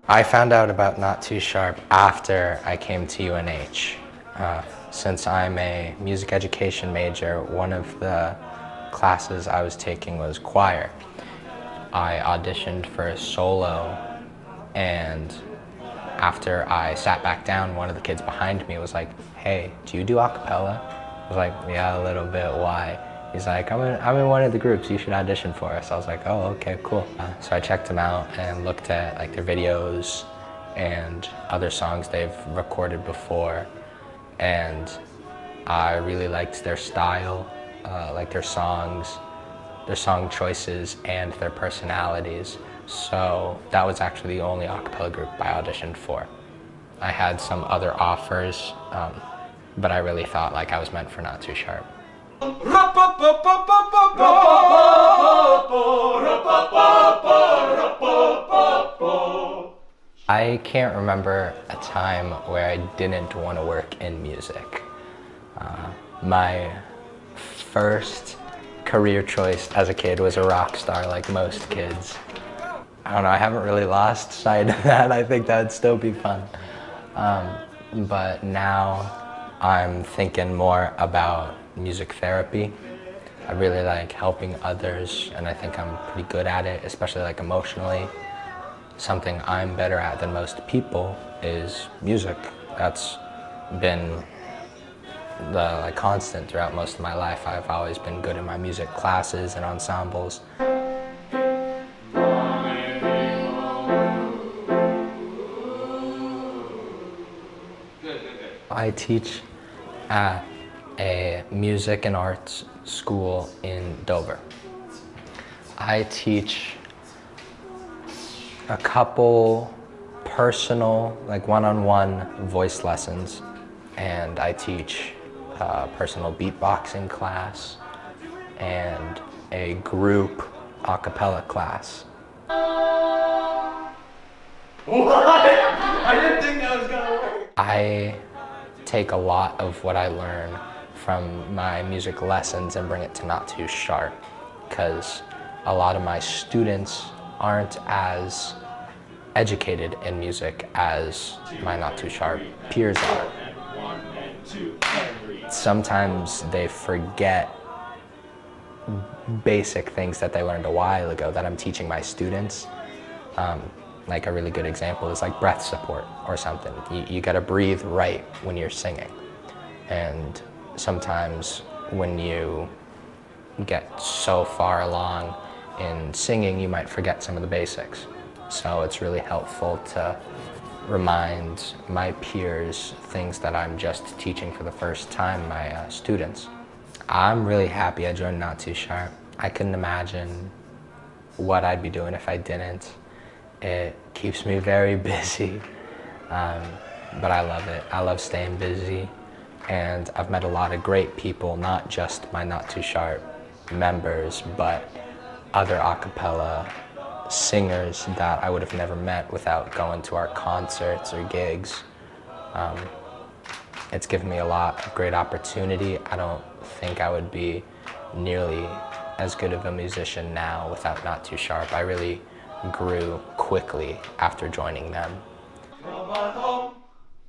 I found out about Not Too Sharp after I came to UNH. Since I'm a music education major, one of the classes I was taking was choir. I auditioned for a solo, and after I sat back down, one of the kids behind me was like, "Hey, do you do acapella?" I was like, "Yeah, a little bit, why?" He's like, I'm in one of the groups, you should audition for us." I was like, "Oh, okay, cool." So I checked them out and looked at like their videos and other songs they've recorded before, and I really liked their style, like their songs, their song choices, and their personalities. So that was actually the only a cappella group I auditioned for. I had some other offers, but I really thought like I was meant for Not Too Sharp. I can't remember a time where I didn't want to work in music. My first career choice as a kid was a rock star, like most kids. I don't know, I haven't really lost sight of that. I think that'd still be fun. But now I'm thinking more about music therapy. I really like helping others, and I think I'm pretty good at it, especially like emotionally. Something I'm better at than most people is music. That's been the constant throughout most of my life. I've always been good in my music classes and ensembles. I teach at a music and arts school in Dover. I teach a couple personal, like one-on-one voice lessons, and I teach a personal beatboxing class and a group a cappella class. What? I didn't think that was gonna work. I take a lot of what I learn from my music lessons and bring it to Not Too Sharp, because a lot of my students aren't as educated in music as my Not Too Sharp peers are. Sometimes they forget basic things that they learned a while ago that I'm teaching my students. Like a really good example is like breath support or something. You gotta breathe right when you're singing. And sometimes when you get so far along in singing, you might forget some of the basics. So it's really helpful to remind my peers things that I'm just teaching for the first time, my students. I'm really happy I joined Not Too Sharp. I couldn't imagine what I'd be doing if I didn't. It keeps me very busy, but I love it. I love staying busy, and I've met a lot of great people, not just my Not Too Sharp members, but other a cappella singers that I would have never met without going to our concerts or gigs. It's given me a lot of great opportunity. I don't think I would be nearly as good of a musician now without Not Too Sharp. I really grew quickly after joining them.